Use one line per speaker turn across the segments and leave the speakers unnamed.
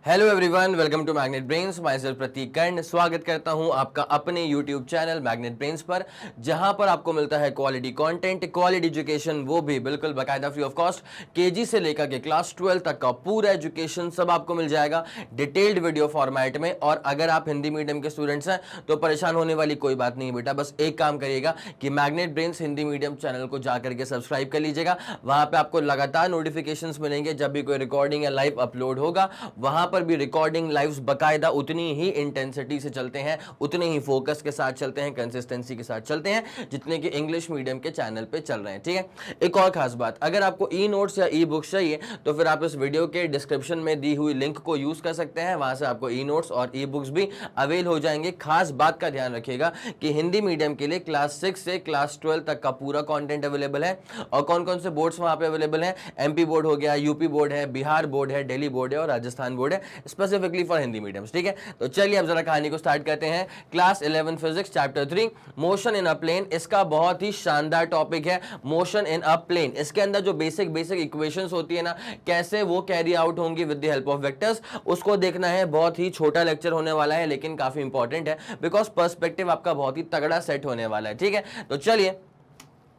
Hello everyone, welcome to Magnet Brains. Myself Prateek Karn स्वागत करता हूं आपका अपने यूट्यूब चैनल मैग्नेट ब्रेन्स पर, जहां पर आपको मिलता है क्वालिटी कंटेंट, क्वालिटी एजुकेशन, वो भी बिल्कुल बाकायदा फ्री ऑफ कॉस्ट। केजी से लेकर के क्लास 12 तक का पूरा एजुकेशन सब आपको मिल जाएगा डिटेल्ड वीडियो फॉर्मेट में। और अगर आप हिंदी मीडियम के स्टूडेंट्स हैं तो परेशान होने वाली कोई बात नहीं है बेटा। बस एक काम करिएगा कि magnet brains Hindi medium channel को जाकर के सब्सक्राइब कर लीजिएगा। वहां पे आपको लगातार नोटिफिकेशंस मिलेंगे जब भी कोई रिकॉर्डिंग या लाइव अपलोड होगा। वहां पर भी रिकॉर्डिंग लाइव्स बकायदा उतनी ही इंटेंसिटी से चलते हैं, उतने ही फोकस के साथ चलते हैं, कंसिस्टेंसी के साथ चलते हैं जितने कि इंग्लिश मीडियम के चैनल पे चल रहे हैं। ठीक है, एक और खास बात, अगर आपको ई नोट्स या ई बुक्स चाहिए तो फिर आप इस वीडियो के डिस्क्रिप्शन में दी हुई लिंक को यूज कर सकते हैं। वहां से आपको ई नोट्स और ई बुक्स भी अवेल हो जाएंगे। खास बात का ध्यान रखिएगा कि हिंदी मीडियम के लिए क्लास 6 से क्लास 12 तक का पूरा कंटेंट अवेलेबल है। और कौन कौन से बोर्ड्स वहां पे अवेलेबल हैं? एमपी बोर्ड हो गया, यूपी बोर्ड है, बिहार बोर्ड है, दिल्ली बोर्ड है और राजस्थान बोर्ड है, स्पेसिफिकली फॉर हिंदी मीडियम्स। ठीक है, तो चलिए अब जरा कहानी को स्टार्ट करते हैं। Class 11 physics chapter 3 motion in a plane. इसका बहुत ही शानदार टॉपिक है मोशन इन अ प्लेन। इसके अंदर जो बेसिक इक्वेशंस होती है ना, कैसे वो कैरी आउट होंगी with the help of vectors, उसको देखना है। बहुत ही छोटा लेक्चर होने वाला है लेकिन काफी इंपॉर्टेंट है, बिकॉज पर्सपेक्टिव आपका बहुत ही तगड़ा सेट होने वाला है। ठीक है, तो चलिए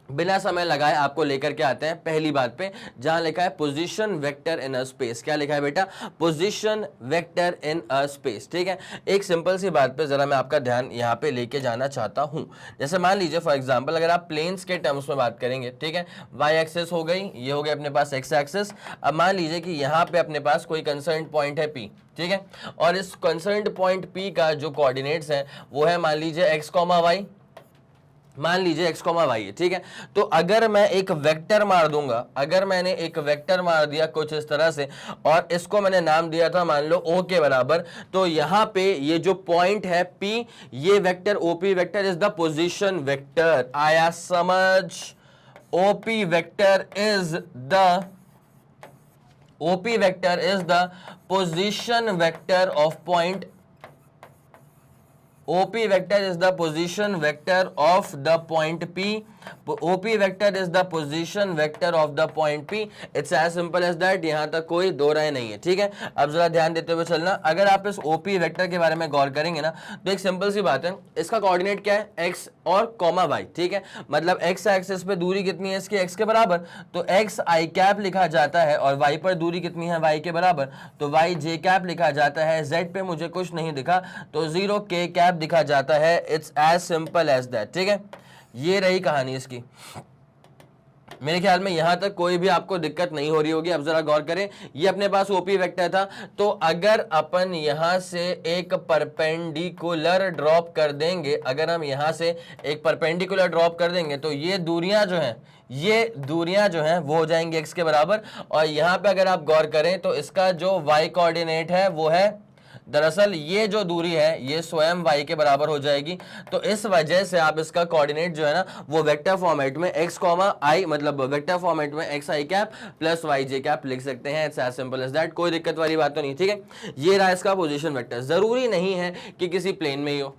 बिना समय लगाए आपको लेकर के आते हैं पहली बात पे, जहां लिखा है position vector in a space. क्या लिखा है बेटा? Position vector in a space. ठीक है, एक सिंपल सी बात पे जरा मैं आपका ध्यान यहां पे लेके जाना चाहता हूं। जैसे मान लीजिए फॉर एग्जांपल, अगर आप प्लेन्स के टर्म्स में बात करेंगे, ठीक है, वाई एक्सिस हो गई, ये हो गया अपने पास एक्स एक्सिस। अब मान लीजिए कि यहां पे अपने पास कोई कंसर्न पॉइंट है पी, ठीक है, और इस कंसर्न पॉइंट पी का जो कोऑर्डिनेट्स है वो है मान लीजिए एक्स कॉमा वाई, मान लीजिए x कॉमा वाई है। ठीक है, तो अगर मैं एक वेक्टर मार दूंगा, अगर मैंने एक वेक्टर मार दिया कुछ इस तरह से और इसको मैंने नाम दिया था मान लो o के बराबर, तो यहां पे ये जो पॉइंट है p, ये vector OP vector is the position vector. आया समझ? OP vector is the position vector of point. OP vector is the position vector of the point P. OP vector is the position vector of the point P. It's as simple as that. यहां तक कोई दो राय नहीं है। ठीक है, अब जरा ध्यान देते हुए चलना। अगर आप इस OP वेक्टर के बारे में गौर करेंगे ना, तो एक सिंपल सी बात है, इसका कोऑर्डिनेट क्या है? x और कॉमा y। ठीक है, मतलब x एक्सिस पे दूरी कितनी है इसकी? x के बराबर, तो x i कैप लिखा जाता है, और y पर दूरी कितनी है? y के बराबर, तो y j कैप लिखा जाता है। z पे मुझे कुछ नहीं दिखा तो 0 k कैप दिखा जाता है। It's as simple as that. ठीक है, ये रही कहानी इसकी। मेरे ख्याल में यहां तक कोई भी आपको दिक्कत नहीं हो रही होगी। अब जरा गौर करें, ये अपने पास ओपी वेक्टर था, तो अगर अपन यहां से एक परपेंडिकुलर ड्रॉप कर देंगे, अगर हम यहां से एक परपेंडिकुलर ड्रॉप कर देंगे तो ये दूरियां जो हैं वो हो जाएंगी x के बराबर। और यहां पे अगर आप गौर करें तो इसका जो y कोऑर्डिनेट है वो है, दरअसल ये जो दूरी है ये स्वयं y के बराबर हो जाएगी। तो इस वजह से आप इसका कोऑर्डिनेट जो है ना वो वेक्टर फॉर्मेट में x कॉमा i, मतलब वेक्टर फॉर्मेट में x i cap plus y j cap लिख सकते हैं। It's as simple as that, कोई दिक्कत वाली बात तो नहीं। ठीक है, ये रहा इसका पोजीशन वेक्टर। जरूरी नहीं है कि किसी प्लेन में ही हो,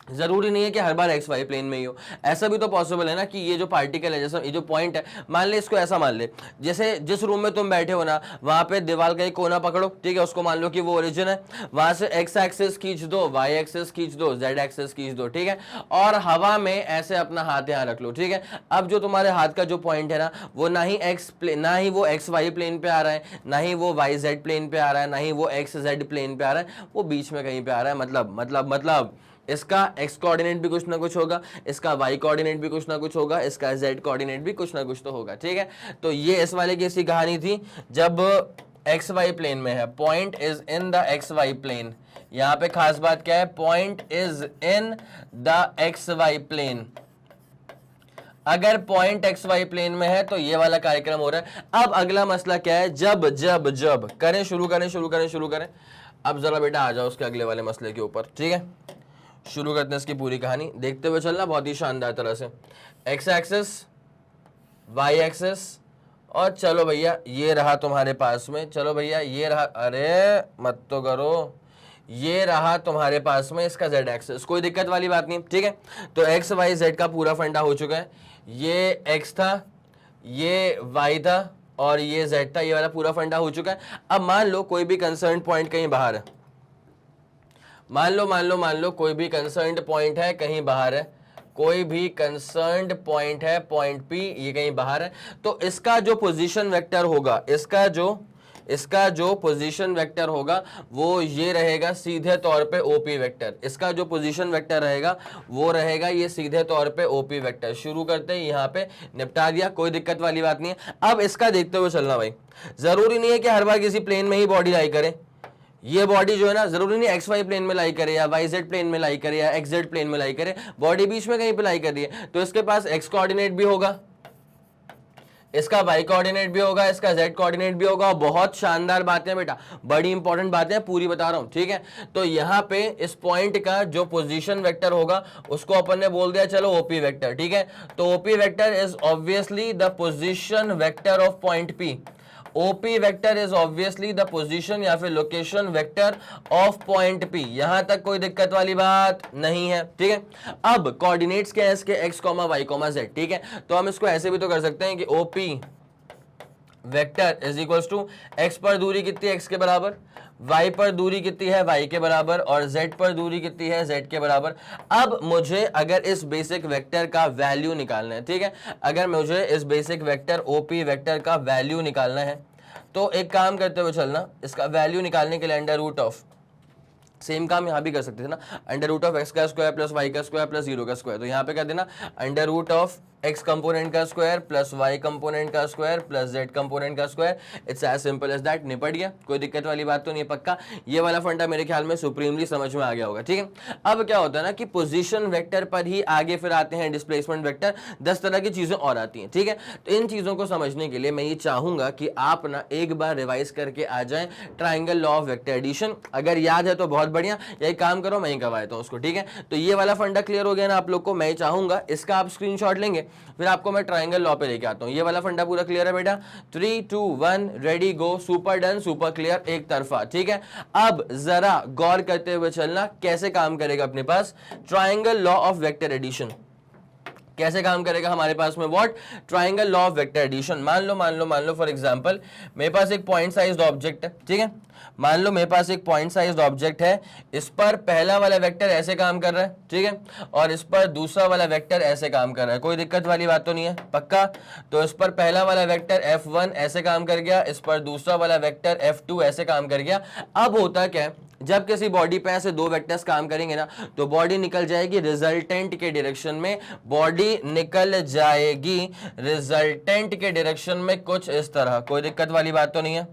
जरूरी नहीं है कि हर बार एक्स वाई प्लेन में ही हो। ऐसा भी तो पॉसिबल है ना कि ये जो पार्टिकल है, जैसे ये जो पॉइंट है, मान ले इसको ऐसा मान ले, जैसे जिस रूम में तुम बैठे हो ना वहां पे दीवार का एक कोना पकड़ो, ठीक है, उसको मान लो कि वो ओरिजिन है, वहां से एक्स एक्सिस खींच दो, वाई एक्सिस खींच दो, जेड एक्सिस खींच दो, ठीक है, और हवा में ऐसे अपना हाथ यहाँ रख लो। ठीक है, अब जो तुम्हारे हाथ का जो पॉइंट है ना वो ना ही ना ही वो एक्स वाई प्लेन पे आ रहा है, ना ही वो वाई जेड प्लेन पे आ रहा है, ना ही वो एक्स जेड प्लेन पे आ रहा है, वो बीच में कहीं पे आ रहा है। मतलब इसका x कोऑर्डिनेट भी कुछ ना कुछ होगा, इसका y कोऑर्डिनेट भी कुछ ना कुछ होगा, इसका z कोऑर्डिनेट भी कुछ ना कुछ तो होगा। ठीक है, तो ये इस वाले की ऐसी कहानी थी जब एक्स वाई प्लेन में है, point is in the x y plane. यहां पे खास बात क्या है? Point is in the x y plane. अगर पॉइंट एक्स वाई प्लेन में है तो ये वाला कार्यक्रम हो रहा है। अब अगला मसला क्या है? जब जब जब करें, शुरू करें। अब जरा बेटा आ जाओ उसके अगले वाले मसले के ऊपर। ठीक है, शुरू करते हैं इसकी पूरी कहानी, देखते हुए चलना बहुत ही शानदार तरह से। एक्स एक्सिस, वाई एक्सिस, और चलो भैया ये रहा तुम्हारे पास में, चलो भैया ये रहा, अरे मत तो करो, ये रहा तुम्हारे पास में इसका जेड एक्सिस। कोई दिक्कत वाली बात नहीं। ठीक है, तो एक्स वाई जेड का पूरा फंडा हो चुका है। ये एक्स था, ये वाई था, और ये z था, ये वाला पूरा फंडा हो चुका है। अब मान लो कोई भी कंसर्न पॉइंट कहीं बाहर है, मान लो कोई भी कंसर्न पॉइंट है कहीं बाहर है, कोई भी कंसर्न्ड पॉइंट है, पॉइंट P ये कहीं बाहर है, तो इसका जो पोजीशन वेक्टर होगा, इसका जो पोजीशन वेक्टर होगा वो ये रहेगा सीधे तौर पे OP वेक्टर। इसका जो पोजीशन वेक्टर रहेगा वो रहेगा ये सीधे तौर पे OP वेक्टर। शुरू करते हैं, यहाँ पे निपटा दिया, कोई दिक्कत वाली बात नहीं है। अब इसका देखते हुए चलना भाई, जरूरी नहीं है कि हर बार किसी प्लेन में ही बॉडी लाई करे। ये बॉडी जो है ना, जरूरी नहीं XY प्लेन में लाई करे या YZ प्लेन में लाई करे या XZ प्लेन में लाई करे, बॉडी बीच में कहीं पे लाई कर रही है, तो इसके पास X कोऑर्डिनेट भी होगा, इसका Y कोऑर्डिनेट भी होगा, इसका Z कोऑर्डिनेट भी होगा। बहुत शानदार बातें बेटा, बड़ी इंपॉर्टेंट बातें पूरी बता रहा हूं, ठीक है। तो यहाँ पे इस पॉइंट का जो पोजीशन वेक्टर होगा उसको अपन ने बोल दिया चलो OP वेक्टर, ठीक है। तो OP vector is obviously the position vector of point P। OP vector is obviously the position या फिर location vector of point P। यहां तक कोई दिक्कत वाली बात नहीं है, ठीक है। अब कोऑर्डिनेट्स क्या है इसके, x, y, z, ठीक है। तो हम इसको ऐसे भी तो कर सकते हैं कि OP vector is equals to x पर दूरी कितनी है, x के बराबर, y पर दूरी कितनी है, y के बराबर, और z पर दूरी कितनी है, z के बराबर। अब मुझे अगर इस बेसिक वेक्टर का वैल्यू निकालना है, ठीक है, अगर मुझे इस बेसिक वेक्टर OP वेक्टर का वैल्यू निकालना है तो एक काम करते हुए चलना, इसका वैल्यू निकालने के लिए अंडर रूट ऑफ, सेम काम यहां भी कर सकते थे ना, अंडर रूट ऑफ x का स्क्वायर प्लस y का स्क्वायर प्लस 0 का स्क्वायर। तो यहां पे कर देना under root of x component का स्क्वायर प्लस y कंपोनेंट का स्क्वायर प्लस z कंपोनेंट का square. It's as simple as that, निपट गया, कोई दिक्कत वाली बात तो नहीं है। पक्का ये वाला फंडा मेरे ख्याल में सुप्रीमली समझ में आ गया होगा, ठीक है। अब क्या होता है ना कि पोजीशन वेक्टर पर ही आगे फिर आते हैं डिस्प्लेसमेंट वेक्टर, 10 तरह की चीजें और आती हैं, ठीक है। तो इन चीजों को समझने के लिए मैं ये चाहूंगा कि आप ना एक बार रिवाइज करके आ जाएं triangle law of vector addition. अगर याद है तो बहुत बढ़िया, यही काम करो, मैं ही करवा देता हूं उसको, ठीक है। तो ये वाला फंडा क्लियर हो गया ना आप लोग को। मैं चाहूंगा इसका आप स्क्रीनशॉट लेंगे, फिर आपको मैं ट्राइंगल लॉ पे लेके आता हूं। ये वाला फंडा पूरा क्लियर है बेटा, 3 2 1 रेडी गो, सुपर डन, सुपर क्लियर, एक तरफा, ठीक है। अब जरा गौर करते हुए चलना कैसे काम करेगा अपने पास triangle law of vector addition, कैसे काम करेगा हमारे पास में what, triangle law of vector addition. मान लो फॉर एग्जांपल मेरे पास एक पॉइंट साइज्ड ऑब्जेक्ट है, ठीक है। मान लो मेरे पास एक पॉइंट साइज्ड ऑब्जेक्ट है, इस पर पहला वाला वेक्टर ऐसे काम कर रहा है, ठीक है, और इस पर दूसरा वाला वेक्टर ऐसे काम कर रहा है, कोई दिक्कत वाली बात तो नहीं है, पक्का। तो इस पर पहला वाला वेक्टर F1 ऐसे काम कर गया, इस पर दूसरा वाला वेक्टर F2 ऐसे काम कर गया। अब होता क्या है, जब किसी बॉडी पे ऐसे दो वेक्टर्स काम करेंगे ना तो बॉडी निकल जाएगी रिजल्टेंट के डायरेक्शन में, बॉडी निकल जाएगी रिजल्टेंट के डायरेक्शन में कुछ इस तरह, कोई दिक्कत वाली बात तो नहीं है।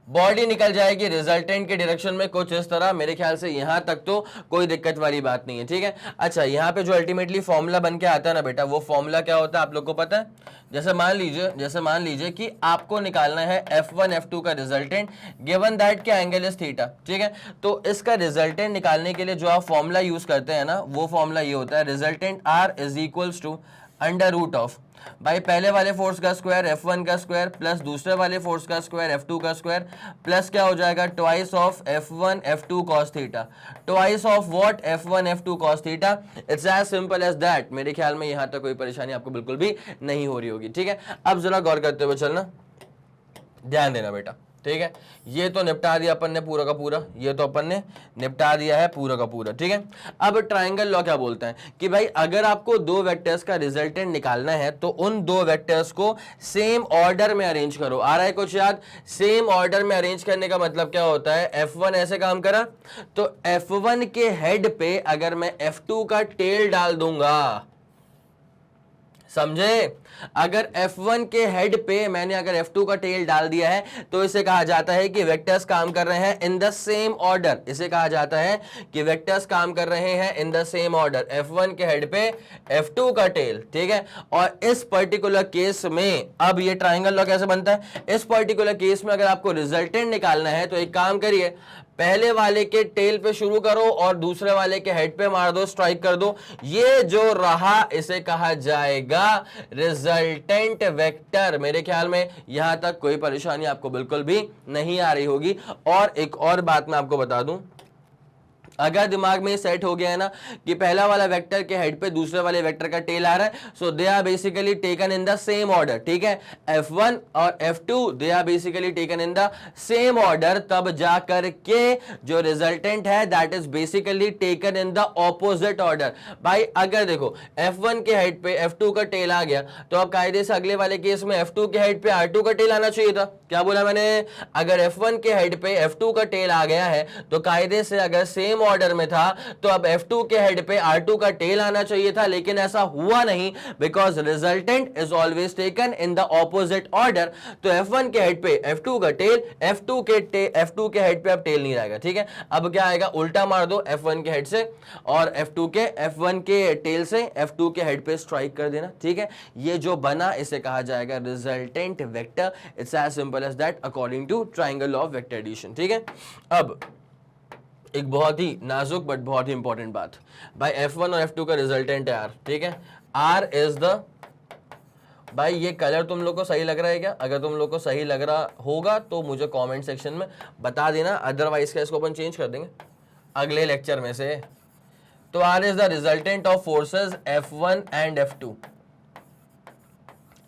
बॉडी निकल जाएगी रिजल्टेंट के डायरेक्शन में कुछ इस तरह, मेरे ख्याल से यहां तक तो कोई दिक्कत वाली बात नहीं है, ठीक है। अच्छा, यहां पे जो अल्टीमेटली फॉर्मूला बन के आता है ना बेटा, वो फॉर्मूला क्या होता है आप लोग को पता है। जैसे मान लीजिए कि आपको निकालना है F1 F2 का रिजल्टेंट, गिवन दैट के एंगल इज थीटा, ठीक है। तो इसका रिजल्टेंट निकालने के लिए जो आप फॉर्मूला यूज करते हैं ना, वो फॉर्मूला ये होता है, resultant R is equals to under root of भाई पहले वाले फोर्स का स्क्वायर F1 का स्क्वायर प्लस दूसरे वाले फोर्स का स्क्वायर F2 का स्क्वायर प्लस क्या हो जाएगा, twice of F1 F2 cos theta, twice of what, F1 F2 cos theta. It's as simple as that. मेरे ख्याल में यहां तक कोई परेशानी आपको बिल्कुल भी नहीं हो रही होगी, ठीक है। अब जरा गौर करते हुए चलना, ध्यान देना बेटा, ठीक है। ये तो निपटा दिया अपन ने पूरा का पूरा, ये तो अपन ने निपटा दिया है पूरा का पूरा, ठीक है। अब ट्रायंगल लॉ क्या बोलता है कि भाई अगर आपको दो वेक्टर्स का रिजल्टेंट निकालना है तो उन दो वेक्टर्स को सेम ऑर्डर में अरेंज करो। आ रहा है कुछ याद? सेम ऑर्डर में अरेंज करने का मतलब क्या होता है, F1 ऐसे काम करा तो F1 के हेड पे अगर मैं F2 का टेल डाल दूंगा, समझे? अगर F1 के हेड पे मैंने अगर F2 का टेल डाल दिया है तो इसे कहा जाता है कि वेक्टर्स काम कर रहे हैं इन द सेम ऑर्डर। इसे कहा जाता है कि वेक्टर्स काम कर रहे हैं इन द सेम ऑर्डर, F1 के हेड पे F2 का टेल, ठीक है। और इस पर्टिकुलर केस में अब ये ट्रायंगल लॉ कैसे बनता है, इस पर्टिकुलर केस में अगर आपको रिजल्टेंट निकालना है तो एक काम करिए, पहले वाले के टेल पे शुरू करो और दूसरे वाले के हेड पे मार दो, स्ट्राइक कर दो। ये जो रहा इसे कहा जाएगा रिजल्टेंट वेक्टर। मेरे ख्याल में यहां तक कोई परेशानी आपको बिल्कुल भी नहीं आ रही होगी। और एक और बात मैं आपको बता दूं, अगर दिमाग में सेट हो गया है ना कि पहला वाला वेक्टर के हेड पे दूसरे वाले वेक्टर का टेल आ रहा है, so they are basically taken in the same order, ठीक है, F1 और F2 they are basically taken in the same order, तब जाकर के जो रिजल्टेंट है that is basically taken in the opposite order. भाई अगर देखो F1 के हेड पे F2 का टेल आ गया तो अब कायदे से अगले वाले केस में F2 के हेड पे R2 का टेल आना चाहिए था। क्या बोला मैंने? अगर F1 के हेड पे F2 का टेल आ गया है तो कायदे से अगर सेम ऑर्डर में था तो अब F2 के हेड पे R2 का टेल आना चाहिए था, लेकिन ऐसा हुआ नहीं because resultant is always taken in the opposite order. तो F1 के हेड पे F2 का टेल, F2 के हेड पे अब टेल नहीं रहेगा, ठीक है। अब क्या आएगा? उल्टा मार दो F1 के हेड से और F1 के टेल से F2 के हेड पे स्ट्राइक कर देना, ठीक है। ये जो बना इसे कहा जाएगा resultant vector. It's as simple as that according to triangle of vector addition, ठीक है। अब एक बहुत ही नाजुक बट बहुत ही इंपॉर्टेंट बात, भाई F1 और F2 का रिजल्टेंट है R, ठीक है। R इज द, भाई ये कलर तुम लोग को सही लग रहा है क्या? अगर तुम लोग को सही लग रहा होगा तो मुझे कमेंट सेक्शन में बता देना, अदरवाइज क्या इसको अपन चेंज कर देंगे अगले लेक्चर में से। तो R is the resultant of forces F1 and F2।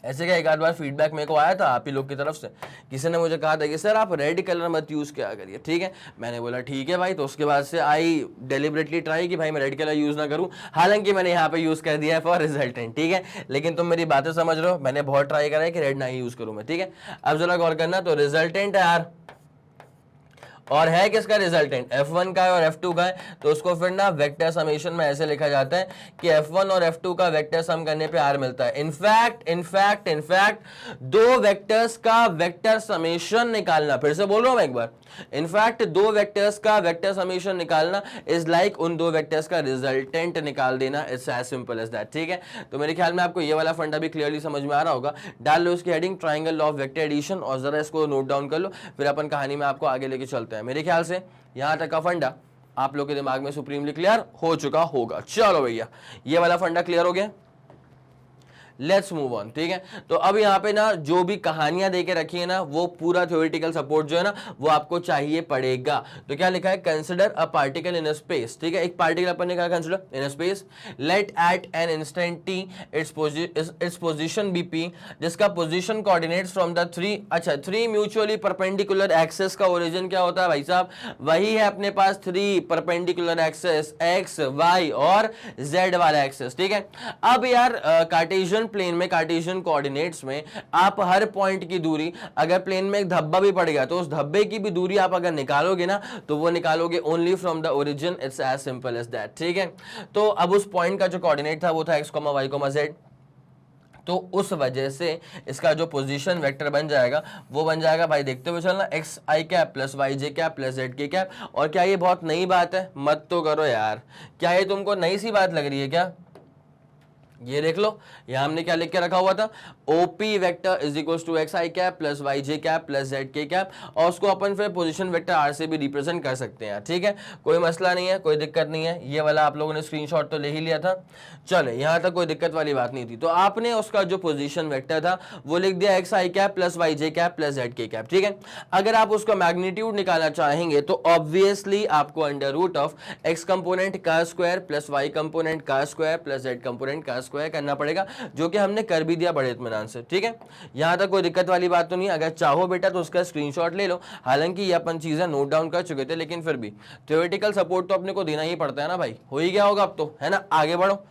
ऐसे क्या एक आध बार फीडबैक मेरे को आया था आप ही लोग की तरफ से, किसी ने मुझे कहा था कि सर आप रेड कलर मत यूज़ किया करिए, ठीक है। मैंने बोला ठीक है भाई, तो उसके बाद से आई डेलिबरेटली ट्राई कि भाई मैं रेड कलर यूज़ ना करूं, हालांकि मैंने यहाँ पे यूज़ कर दिया है फॉर रिजल्टेंट, ठीक है। लेकिन तुम मेरी बातें समझ रहे हो, मैंने बहुत ट्राई करा है कि रेड ना ही यूज़ करूँ मैं, ठीक है। अब जरा गौर करना, तो रिजल्टेंट है यार, और है किसका रिजल्टेंट? F1 का है और F2 का है, तो उसको फिर ना वेक्टर समेशन में ऐसे लिखा जाता है कि F1 और F2 का वेक्टर सम करने पे R मिलता है। इनफैक्ट दो वेक्टर्स का वेक्टर समेशन निकालना, फिर से बोल रहा हूं मैं एक बार, इनफैक्ट दो वेक्टर्स का वेक्टर समेशन निकालना इज लाइक उन दो वेक्टर्स का रिजल्टेंट निकाल देना। It's as simple as that, ठीक है। तो मेरे ख्याल में आपको ये वाला फंडा भी क्लियरली समझ में आ रहा होगा। डाल लो उसकी heading triangle of vector addition और जरा इसको नोट डाउन कर लो, फिर अपन कहानी में आपको आगे लेके चलते हैं। मेरे ख्याल से यहां तक का फंडा आप लोग के दिमाग में सुप्रीमली क्लियर हो चुका होगा। चलो भैया, ये वाला फंडा क्लियर हो गया, लेट्स मूव ऑन, ठीक है। तो अब यहाँ पे ना जो भी कहानियां देके रखी है ना, वो पूरा थ्योरेटिकल सपोर्ट जो है ना वो आपको चाहिए पड़ेगा। तो क्या लिखा है? Consider a particle in a space, ठीक है। एक पार्टिकल अपन ने कहा consider in a space, let at an instant t its position be p, जिसका position coordinates from the three mutually perpendicular axes का ओरिजिन क्या होता है भाई साहब? वही है अपने पास three perpendicular axes, x y और जेड वाला एक्सेस, ठीक है। अब यार कार्टेशियन प्लेन में, कार्टेशियन कोऑर्डिनेट्स में आप हर पॉइंट की दूरी, अगर प्लेन में एक धब्बा भी पड़ गया तो उस धब्बे की भी दूरी आप अगर निकालोगे ना तो वो निकालोगे only from the origin. It's as simple as that, ठीक है। तो अब उस पॉइंट का जो कोऑर्डिनेट था वो था x, y, z, तो उस वजह से इसका जो पोजीशन वेक्टर बन जाएगा वो बन जाएगा, भाई देखते हुए चलना, x i cap plus y j cap plus z k cap. और क्या ये बहुत नई बात है? मत तो करो यार, क्या ये तुमको नई सी बात लग रही है क्या? ये देख लो, यहां हमने क्या लिख के रखा हुआ था, OP vector is equal to x i cap plus y j cap plus z k cap, और उसको अपन फिर पोजीशन वेक्टर आर से भी रिप्रेजेंट कर सकते हैं, ठीक है। कोई मसला नहीं है, कोई दिक्कत नहीं है। ये वाला आप लोगों ने स्क्रीनशॉट तो ले ही लिया था, चले यहां तक कोई दिक्कत वाली बात नहीं थी। तो आपने उसका जो पोजीशन वेक्टर था वो लिख दिया x i cap plus y j cap plus z k cap, ठीक है। अगर आप उसका मैग्नीट्यूड निकालना चाहेंगे तो ऑब्वियसली आपको under root of x component का स्क्वायर प्लस वाई कंपोनेंट का स्क्वायर प्लस जेड कंपोनेंट का स्क्वायर करना पड़ेगा, जो कि हमने कर भी दिया बड़े इत्मीनान से, ठीक है। यहां तक कोई दिक्कत वाली बात तो नहीं। अगर चाहो बेटा तो उसका स्क्रीनशॉट ले लो, हालांकि ये अपन चीजें नोट डाउन कर चुके थे, लेकिन फिर भी थ्योरेटिकल सपोर्ट तो अपने को देना ही पड़ता है ना भाई। हो ही गया होगा अब तो, है ना। आगे बढ़ो।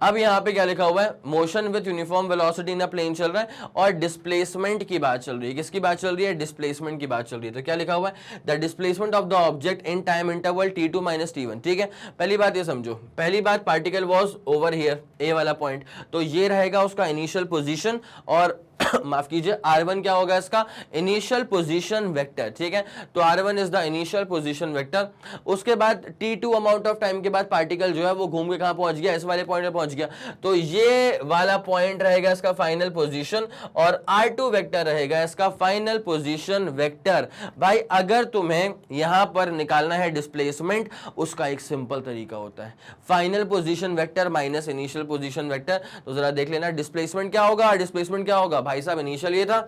अब यहां पे क्या लिखा हुआ है? Motion with uniform velocity in a plane चल रहा है और डिस्प्लेसमेंट की बात चल रही है। किसकी बात चल रही है? डिस्प्लेसमेंट की बात चल रही है। तो क्या लिखा हुआ है? The displacement of the object in time interval t2 minus t1, ठीक है। पहली बात ये समझो, पहली बात पार्टिकल वाज ओवर हियर, ए वाला पॉइंट, तो ये रहेगा उसका इनिशियल पोजीशन, और माफ कीजिए r1 क्या होगा? इसका इनिशियल पोजीशन वेक्टर, ठीक है। तो r1 is the initial position vector. उसके बाद t2 अमाउंट ऑफ टाइम के बाद पार्टिकल जो है वो घूम के कहां पहुंच गया? इस वाले पॉइंट पे पहुंच गया, तो ये वाला पॉइंट रहेगा इसका फाइनल पोजीशन, और r2 वेक्टर रहेगा इसका फाइनल पोजीशन वेक्टर। भाई अगर तुम्हें यहां पर निकालना है डिस्प्लेसमेंट, उसका एक सिंपल तरीका होता है, final position vector minus initial position vector. तो जरा देख लेना डिस्प्लेसमेंट क्या होगा, डिस्प्लेसमेंट क्या होगा भाई साहब? इनिशियल ये था,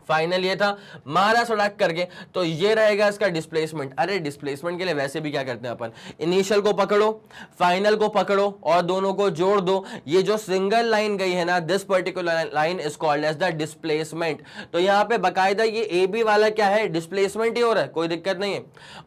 फाइनल ये था, मारा सड़क करके, तो ये रहेगा इसका डिस्प्लेसमेंट। अरे डिस्प्लेसमेंट के लिए वैसे भी क्या करते हैं अपन, इनिशियल को पकड़ो, फाइनल को पकड़ो और दोनों को जोड़ दो। ये जो सिंगल लाइन गई है ना, this particular line is called as the displacement. तो यहाँ पे बकायदा ये ए बी वाला क्या है, डिस्प्लेसमेंट ही हो रहा है, कोई दिक्कत नहीं है।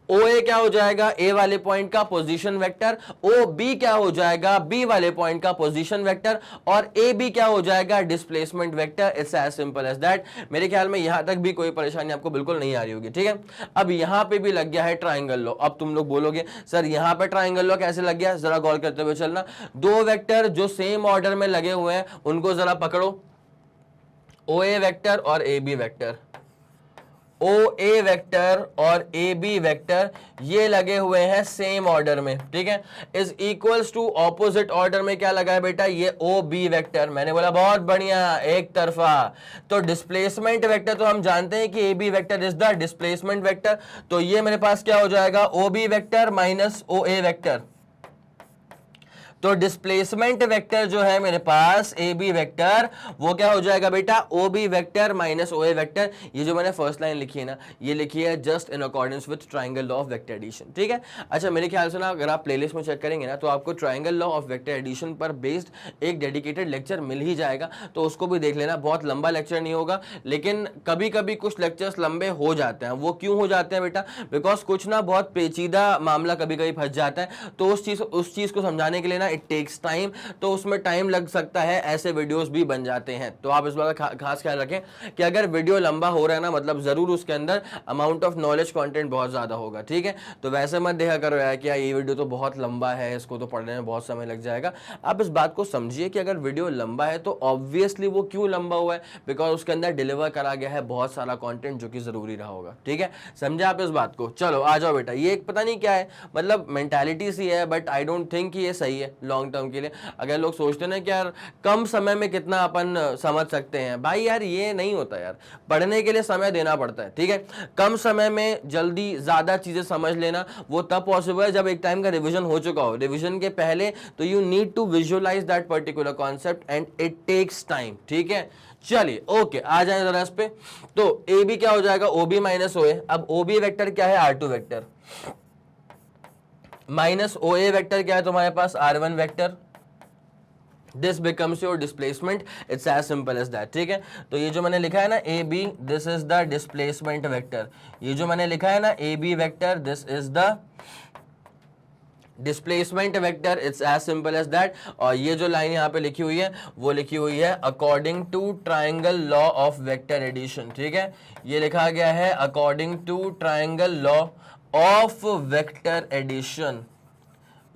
ओ ए क्या हो जाएगा, ए वाले पॉइंट का पोजीशन वेक्टर, ओ बी क्या हो जाएगा, बी वाले पॉइंट का पोजीशन वेक्टर, और ए बी क्या हो जाएगा, displacement vector. It's as simple as that. मेरे ख्याल में यहां तक भी कोई परेशानी आपको बिल्कुल नहीं आ रही होगी, ठीक है। अब यहां पे भी लग गया है ट्राइंगल लॉ। अब तुम लोग बोलोगे सर यहां पे ट्राइंगल लॉ कैसे लग गया, जरा गौर करते हुए चलना। दो वेक्टर जो सेम ऑर्डर में लगे हुए हैं उनको जरा पकड़ो, ओ ए वेक्टर और A B vector, O A vector और ए बी वेक्टर ये लगे हुए हैं सेम ऑर्डर में, ठीक है। Is equals to opposite order में क्या लगा है बेटा, ये ओ बी वेक्टर। मैंने बोला बहुत बढ़िया, एक तरफा। तो डिस्प्लेसमेंट वेक्टर तो हम जानते हैं कि A B vector is the displacement vector. तो ये मेरे पास क्या हो जाएगा, ओ बी वेक्टर माइनस ओ ए वेक्टर। तो डिस्प्लेसमेंट वेक्टर जो है मेरे पास ए बी वेक्टर, वो क्या हो जाएगा बेटा, ओ बी वेक्टर माइनस ओ ए वेक्टर। ये जो मैंने फर्स्ट लाइन लिखी है ना, ये लिखी है just in accordance with triangle law of vector addition, ठीक है। अच्छा मेरे ख्याल से ना अगर आप प्लेलिस्ट में चेक करेंगे ना, तो आपको triangle law of vector addition पर बेस्ड एक डेडिकेटेड लेक्चर मिल ही जाएगा, तो उसको भी देख लेना। बहुत लंबा लेक्चर नहीं होगा, लेकिन कभी कभी कुछ लेक्चर्स लंबे हो जाते हैं। वो क्यों हो जाते हैं बेटा, बिकॉज कुछ ना बहुत पेचीदा मामला कभी कभी फंस जाता है, तो उस चीज को समझाने के लिए ना इट टेक्स टाइम, तो उसमें टाइम लग सकता है, ऐसे वीडियोस भी बन जाते हैं। तो आप इस बात का खास ख्याल रखें कि अगर वीडियो लंबा हो रहा है ना, मतलब जरूर उसके अंदर अमाउंट ऑफ नॉलेज कंटेंट बहुत ज्यादा होगा, ठीक है। तो वैसे मत देखा करो यार कि ये वीडियो तो बहुत लंबा है, इसको तो पढ़ने में बहुत समय लग जाएगा। आप इस बात को समझिए कि अगर वीडियो लंबा है तो ऑब्वियसली वो क्यों लंबा हुआ है, बिकॉज उसके अंदर डिलीवर करा गया है बहुत सारा कंटेंट जो कि जरूरी रहा होगा, ठीक है। समझे आप इस बात को। चलो आ जाओ बेटा, ये एक पता नहीं क्या है, मतलब मेंटालिटी सी है, बट आई डोंट थिंक कि ये सही है लॉन्ग टर्म के लिए। अगर लोग सोचते हैं ना कि यार कम समय में कितना अपन समझ सकते हैं, भाई यार ये नहीं होता यार, पढ़ने के लिए समय देना पड़ता है, ठीक है। कम समय में जल्दी ज्यादा चीजें समझ लेना वो तब पॉसिबल है जब एक टाइम का रिवीजन हो चुका हो। रिवीजन के पहले तो you need to visualise that particular concept and it takes time, ठीक है। चलिए ओके, आ जाए जरा इस पे। तो ए बी क्या हो जाएगा, ओ बी माइनस ओ ए। अब ओ बी वेक्टर क्या है, आर टू वेक्टर, माइनस ओ ए वेक्टर क्या है तुम्हारे पास, r one vector. This becomes your displacement, it's as simple as that, ठीक है। तो ये जो मैंने लिखा है ना a b, this is the displacement vector. ये जो मैंने लिखा है ना a B vector, this is the displacement vector, it's as simple as that. और ये जो लाइन यहाँ पे लिखी हुई है वो लिखी हुई है according to triangle law of vector addition, ठीक है। ये लिखा गया है according to triangle law of vector addition,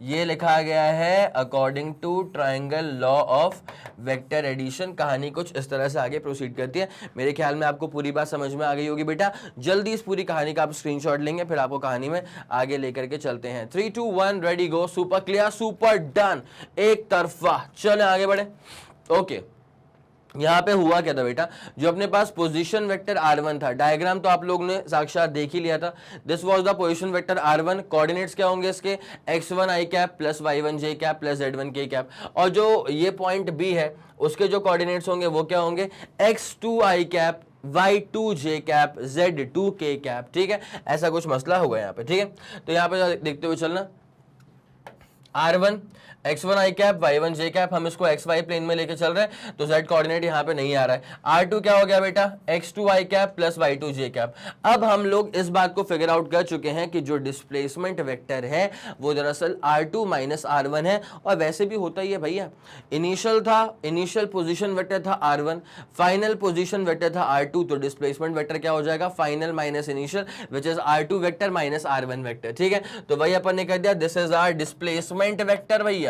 ये लिखा गया है according to triangle law of vector addition. कहानी कुछ इस तरह से आगे प्रोसीड करती है। मेरे ख्याल में आपको पूरी बात समझ में आ गई होगी बेटा। जल्दी इस पूरी कहानी का आप स्क्रीनशॉट लेंगे, फिर आपको कहानी में आगे लेकर के चलते हैं। 3 2 1 रेडी गो। सुपर क्लियर, सुपर डन, एक तरफा। चले आगे बढ़े। ओके, यहां पे हुआ क्या था बेटा, जो अपने पास पोजीशन वेक्टर r1 था, डायग्राम तो आप लोग ने साक्षात देख ही लिया था। This was the position vector r1। Coordinates क्या होंगे इसके, x1 i cap plus y1 j cap plus z1 k cap. और जो ये पॉइंट b है उसके जो कोऑर्डिनेट्स होंगे वो क्या होंगे, x2 i cap y2 j cap z2 k cap, ठीक है। ऐसा कुछ मसला होगा यहाँ पे, ठीक है। तो यहाँ पे देखते हुए चलना, r1 x1 i cap y1 j cap, हम इसको xy प्लेन में लेके चल रहे हैं, तो z कोऑर्डिनेट यहाँ पे नहीं आ रहा है। r2 क्या हो गया बेटा, x2 i cap plus y2 j cap. अब हम लोग इस बात को फिगर आउट कर चुके हैं कि जो डिस्प्लेसमेंट वेक्टर है वो दरअसल r2 माइनस r1 है। और वैसे भी होता ही है भैया, इनिशियल था, इनिशियल पोजीशन वेक्टर था r1, फाइनल पोजीशन वेक्टर था r2, तो डिस्प्लेसमेंट वेक्टर क्या हो जाएगा, final minus initial, which is r2 vector minus r1 vector, ठीक है। तो वही अपन ने कर दिया, this is our displacement vector भैया,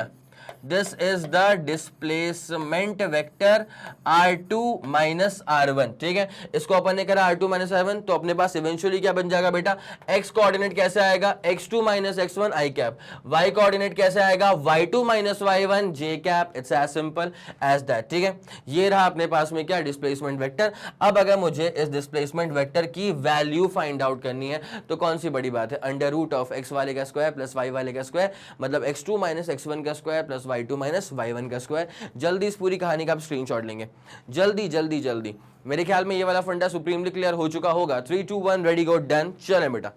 this is the displacement vector r2 minus r1, ठीक है। इसको अपन ने करा r2 minus r1, तो अपने पास इवेंचुअली क्या बन जाएगा बेटा, x कोऑर्डिनेट कैसे आएगा, x2 minus x1 i cap, y coordinate कैसे आएगा, y2 minus y1 j cap. It's as simple as that, ठीक है। ये रहा अपने पास में क्या, डिस्प्लेसमेंट वेक्टर। अब अगर मुझे इस डिस्प्लेसमेंट वेक्टर की वैल्यू फाइंड आउट करनी है तो कौन सी बड़ी बात है, अंडर रूट ऑफ x वाले का स्क्वायर प्लस y वाले का स्क्वायर, मतलब x2 माइनस x1 का square plus y2 minus y1 का स्क्वायर। जल्दी इस पूरी कहानी का आप स्क्रीनशॉट लेंगे, जल्दी जल्दी जल्दी। मेरे ख्याल में ये वाला फंडा सुप्रीमली क्लियर हो चुका होगा। 3 2 1 रेडी गो डन। चले बेटा,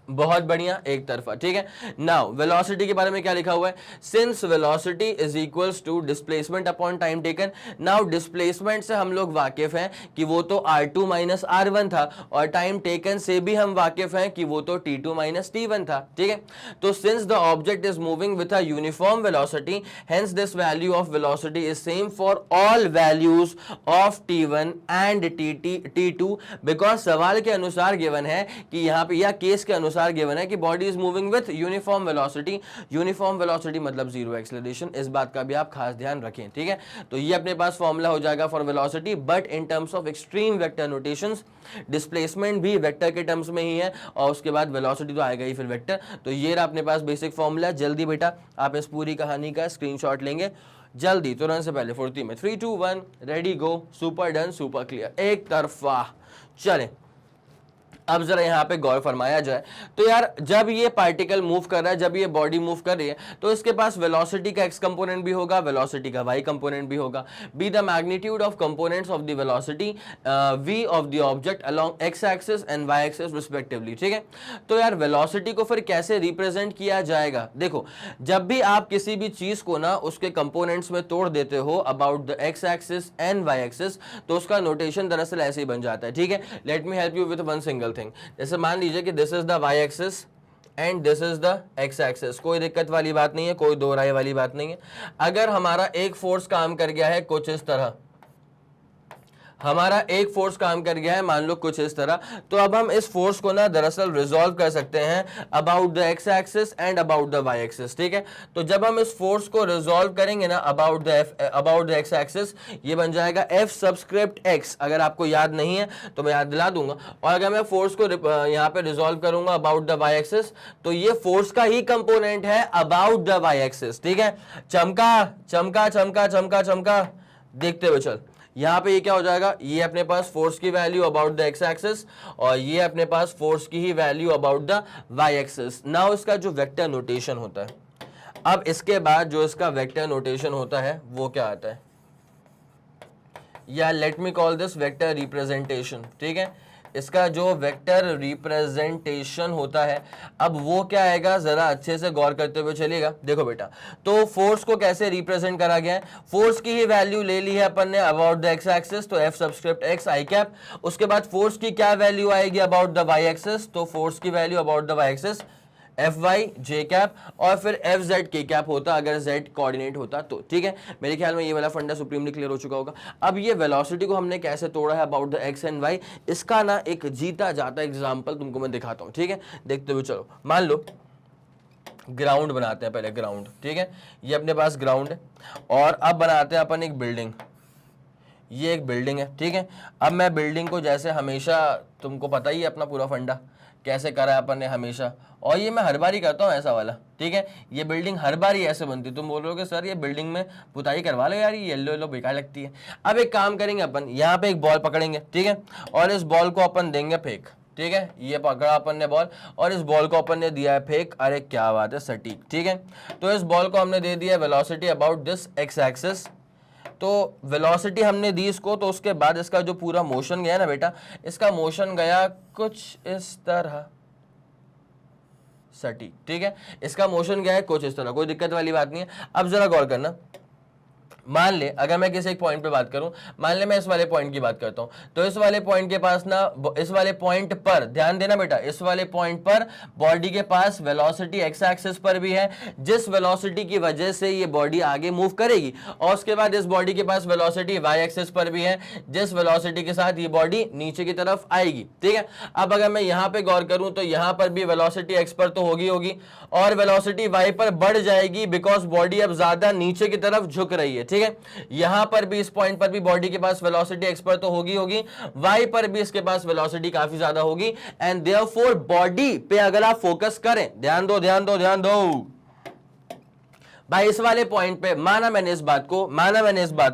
बहुत बढ़िया, एक तरफा, ठीक है। नाउ वेलोसिटी के बारे में क्या लिखा हुआ है, since velocity is equals to displacement upon time taken. Now displacement से हम लोग वाकिफ हैं कि वो तो r2 माइनस r1 था, और टाइम टेकन से भी हम वाकिफ हैं कि वो तो t2 माइनस t1 था, ठीक है। तो since the object is moving with a uniform velocity, hence this value of velocity is same for all values of t1 and t2, because सवाल के अनुसार गिवन है कि यहाँ पे, या केस के अनुसार गिवन है कि body is moving with uniform velocity. Uniform velocity मतलब जीरो एक्सेलरेशन, इस बात का भी आप खास ध्यान रखें, ठीक है। तो ये अपने पास फॉर्मूला हो जाएगा for velocity, but in terms of extreme vector notations. Displacement भी वेक्टर के टर्म्स में ही है, और उसके बाद वेलोसिटी तो आएगा ही फिर वेक्टर। तो ये रहा अपने पास बेसिक फॉर्मूला। जल्दी बेटा आप इस पूरी कहानी का स्क्रीनशॉट लेंगे, जल्दी, तुरंत से पहले फुर्ती में। 3 2 1 रेडी गो, सुपर डन, सुपर क्लियर, एक तरफा। चलें, अब जरा यहाँ पे गौर फरमाया जाए तो यार, जब ये पार्टिकल मूव कर रहा है, जब ये बॉडी मूव कर रही है, तो इसके पास वेलोसिटी का x कंपोनेंट भी होगा, वेलोसिटी का y कंपोनेंट भी होगा। Be the magnitude of components of the velocity v of the object along x axis and y axis respectively, ठीक है। तो यार वेलोसिटी को फिर कैसे रिप्रेजेंट किया जाएगा, देखो, जब भी आप किसी भी चीज को ना उसके कंपोनेंट्स में तोड़ देते हो about the x axis and y axis, तो उसका नोटेशन दरअसल ऐसे ही बन जाता है, ठीक है। Let me help you with one single thing. जैसे मान लीजिए कि this is the y axis and this is the x axis, कोई दिक्कत वाली बात नहीं है, कोई दो राय वाली बात नहीं है। अगर हमारा एक फोर्स काम कर गया है कुछ इस तरह, हमारा एक फोर्स काम कर गया है मान लो कुछ इस तरह, तो अब हम इस फोर्स को ना दरअसल रिजॉल्व कर सकते हैं about the x axis and about the y axis, ठीक है। तो जब हम इस फोर्स को रिजॉल्व करेंगे ना अबाउट द एक्स एक्सिस, ये बन जाएगा एफ सबस्क्रिप्ट एक्स। अगर आपको याद नहीं है तो मैं याद दिला दूंगा। और अगर मैं फोर्स को यहाँ पे रिजॉल्व करूंगा अबाउट द वाई एक्सिस, तो ये फोर्स का ही कंपोनेंट है अबाउट द वाई एक्सिस, ठीक है। चमका चमका चमका चमका चमका, देखते हुए चल, यहाँ पे ये क्या हो जाएगा, ये अपने पास फोर्स की value about the x axis, और ये अपने पास फोर्स की ही value about the y axis. Now इसका जो वेक्टर नोटेशन होता है, अब इसके बाद जो इसका वेक्टर नोटेशन होता है वो क्या आता है, या let me call this vector representation, ठीक है। इसका जो वेक्टर रिप्रेजेंटेशन होता है, अब वो क्या आएगा, जरा अच्छे से गौर करते हुए चलिएगा। देखो बेटा, तो फोर्स को कैसे रिप्रेजेंट करा गया है, फोर्स की ही वैल्यू ले ली है अपन ने अबाउट द एक्स एक्सिस, तो F subscript x i cap. उसके बाद फोर्स की क्या वैल्यू आएगी अबाउट द वाई एक्सिस, तो फोर्स की value about the y axis F y j cap, और फिर एफ जेड के कैप होता अगर जेड कोऑर्डिनेट होता तो, ठीक है। मेरे ख्याल में ये वाला फंडा सुप्रीमली क्लियर हो चुका होगा। अब ये वेलोसिटी को हमने कैसे तोड़ा है about the x and y, इसका ना एक जीता जाता एग्जांपल तुमको मैं दिखाता हूँ, ठीक है। देखते हुए चलो, मान लो ग्राउंड बनाते हैं पहले, ग्राउंड, ठीक है। ये अपने पास ग्राउंड है, और अब बनाते हैं अपन एक बिल्डिंग। ये एक बिल्डिंग है, ठीक है। अब मैं बिल्डिंग को जैसे हमेशा, तुमको पता ही है अपना पूरा फंडा कैसे करा है अपन ने हमेशा, और ये मैं हर बार ही करता हूँ ऐसा वाला, ठीक है। ये बिल्डिंग हर बार ही ऐसे बनती है। तुम बोल रहे हो कि सर ये बिल्डिंग में पुताई करवा लो यार, ये येलो येलो बेकार लगती है। अब एक काम करेंगे अपन, यहाँ पे एक बॉल पकड़ेंगे, ठीक है, और इस बॉल को अपन देंगे फेंक, ठीक है। ये पकड़ा अपन ने बॉल, और इस बॉल को अपन ने दिया है फेंक। अरे क्या बात है, सटीक, ठीक है। तो इस बॉल को हमने दे दिया velocity about this x axis, तो वेलोसिटी हमने दी इसको, तो उसके बाद इसका जो पूरा मोशन गया ना बेटा, इसका मोशन गया कुछ इस तरह, सटीक, ठीक है। इसका मोशन गया है कुछ इस तरह, कोई दिक्कत वाली बात नहीं है। अब जरा गौर करना, मान ले अगर मैं किसी एक पॉइंट पे बात करूं, मान ले मैं इस वाले पॉइंट की बात करता हूं, तो इस वाले पॉइंट के पास ना, इस वाले पॉइंट पर ध्यान देना बेटा, इस वाले पॉइंट पर बॉडी के पास वेलोसिटी एक्स एक्सिस पर भी है, जिस वेलोसिटी की वजह से ये बॉडी आगे मूव करेगी, और उसके बाद इस बॉडी के पास वेलोसिटी वाई एक्सिस पर भी है, जिस वेलोसिटी के साथ ये बॉडी नीचे की तरफ आएगी, ठीक है। अब अगर मैं यहाँ पे गौर करूं, तो यहाँ पर भी वेलोसिटी एक्स पर तो होगी, और वेलोसिटी वाई पर बढ़ जाएगी, बिकॉज बॉडी अब ज्यादा नीचे की तरफ झुक रही है, ठीक है। यहां पर भी, इस पॉइंट पर भी बॉडी के पास वेलोसिटी एक्स पर तो होगी, वाई पर भी इसके पास वेलोसिटी काफी ज्यादा होगी, एंड देयरफॉर बॉडी पे अगर आप फोकस करें, ध्यान दो, भाई इस वाले पॉइंट पे माना मैंने इस बात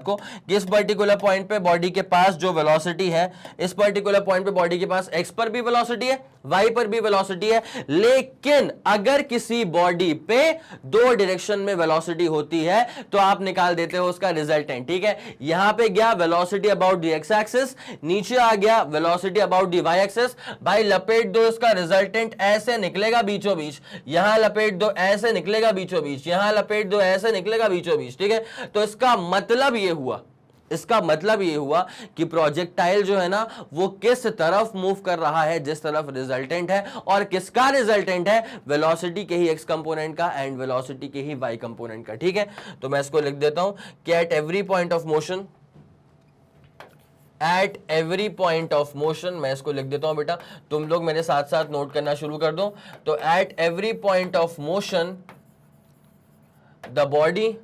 को कि इस पर्टिकुलर पॉइंट पे बॉडी के पास जो वेलोसिटी है, इस पर्टिकुलर पॉइंट पे बॉडी के पास एक्स पर भी वेलोसिटी है, वाई पर भी वेलोसिटी है, लेकिन अगर किसी बॉडी पे दो डायरेक्शन में वेलोसिटी होती है तो आप निकाल देते हो उसका रिजल्टेंट। ठीक है, यहां पे गया velocity about the x axis, नीचे आ गया velocity about the y axis. भाई लपेट दो, इसका रिजल्टेंट ऐसे निकलेगा बीचों बीच, यहां लपेट दो ऐसे निकलेगा बीचों बीच, यहां लपेट दो ऐसे निकलेगा बीचों बीच। ठीक है, तो इसका मतलब ये हुआ कि प्रोजेक्टाइल जो है ना वो किस तरफ मूव कर रहा है, जिस तरफ रिजल्टेंट है, और किसका रिजल्टेंट है, वेलोसिटी के ही एक्स कंपोनेंट का एंड वेलोसिटी के ही वाई कंपोनेंट का। ठीक है, तो मैं इसको लिख देता हूं कि at every point of motion, मैं इसको लिख देता हूं बेटा, तुम लोग मेरे साथ साथ नोट करना शुरू कर दो। तो at every point of motion the body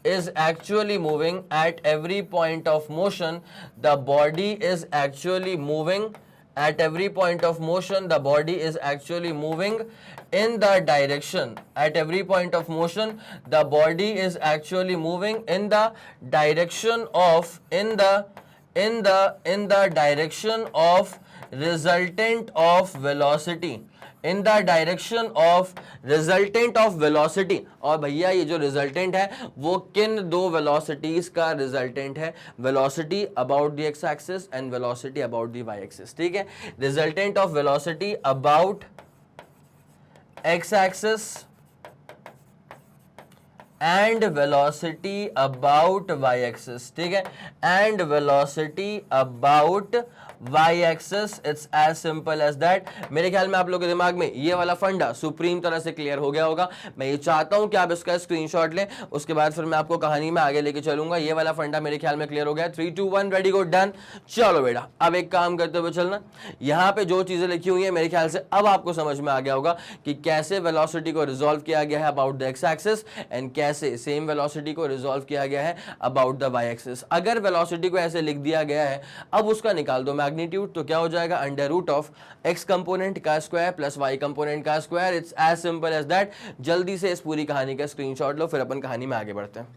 is actually moving in the direction of resultant of velocity, in the direction of resultant of velocity. और भैया ये जो रिजल्टेंट है वो किन दो वेलोसिटीज का रिजल्टेंट है, velocity about the x axis and velocity about the y axis. ठीक है, resultant of velocity about x axis and velocity about y axis. ठीक है, and velocity about y axis, it's as simple as that. मेरे ख्याल में आप लोगों के दिमाग में ये वाला फंडा सुप्रीम तरह से क्लियर हो गया होगा। मैं ये चाहता हूं कि आप इसका स्क्रीनशॉट लें, उसके बाद फिर मैं आपको कहानी में आगे लेके चलूंगा। ये वाला फंडा मेरे ख्याल में क्लियर हो गया। 3 2 1 रेडी गो डन। चलो बेटा अब एक काम करते हुए चलना, यहां पे जो चीजें लिखी हुई है मेरे ख्याल से अब आपको समझ में आ गया होगा कि कैसे वेलोसिटी को रिजॉल्व किया गया है about the x axis and कैसे सेम वेलोसिटी को रिजॉल्व किया गया है अबाउट द वाई एक्सिस। अगर वेलोसिटी को ऐसे लिख दिया गया है, अब उसका निकाल दो मैग्नीट्यूड, तो क्या हो जाएगा, under root of x component का स्क्वायर प्लस वाई कंपोनेंट का square. It's as simple as that. जल्दी से इस पूरी कहानी का स्क्रीनशॉट लो, फिर अपन कहानी में आगे बढ़ते हैं।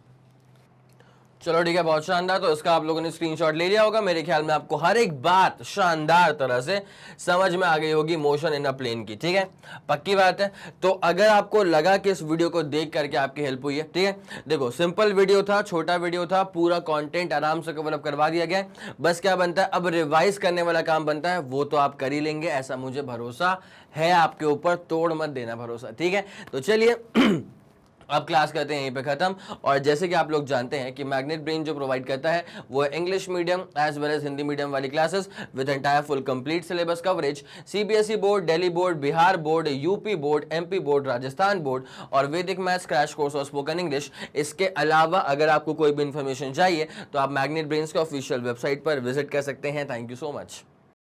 चलो ठीक है, बहुत शानदार। तो इसका आप लोगों ने स्क्रीनशॉट ले लिया होगा। मेरे ख्याल में आपको हर एक बात शानदार तरह से समझ में आ गई होगी मोशन इन अ प्लेन की। ठीक है, पक्की बात है। तो अगर आपको लगा कि इस वीडियो को देख करके आपकी हेल्प हुई है, ठीक है, देखो सिंपल वीडियो था, छोटा वीडियो था, पूरा कंटेंट आराम से कवर अप करवा दिया गया। बस क्या बनता है, अब रिवाइज करने वाला काम बनता है, वो तो आप कर ही लेंगे, ऐसा मुझे भरोसा है आपके ऊपर, तोड़ मत देना भरोसा। ठीक है, तो चलिए अब क्लास करते हैं यहीं पे खत्म। और जैसे कि आप लोग जानते हैं कि मैग्नेट ब्रेन जो प्रोवाइड करता है वो है English medium as well as Hindi medium वाली classes with entire full complete syllabus coverage, CBSE board, Delhi board, Bihar board, UP board, MP board, Rajasthan board और वैदिक मैथ्स क्रैश कोर्स और स्पोकन इंग्लिश। इसके अलावा अगर आपको कोई भी इन्फॉर्मेशन चाहिए तो आप मैग्नेट ब्रेन्स के ऑफिशियल वेबसाइट पर विजिट कर सकते हैं। Thank you so much.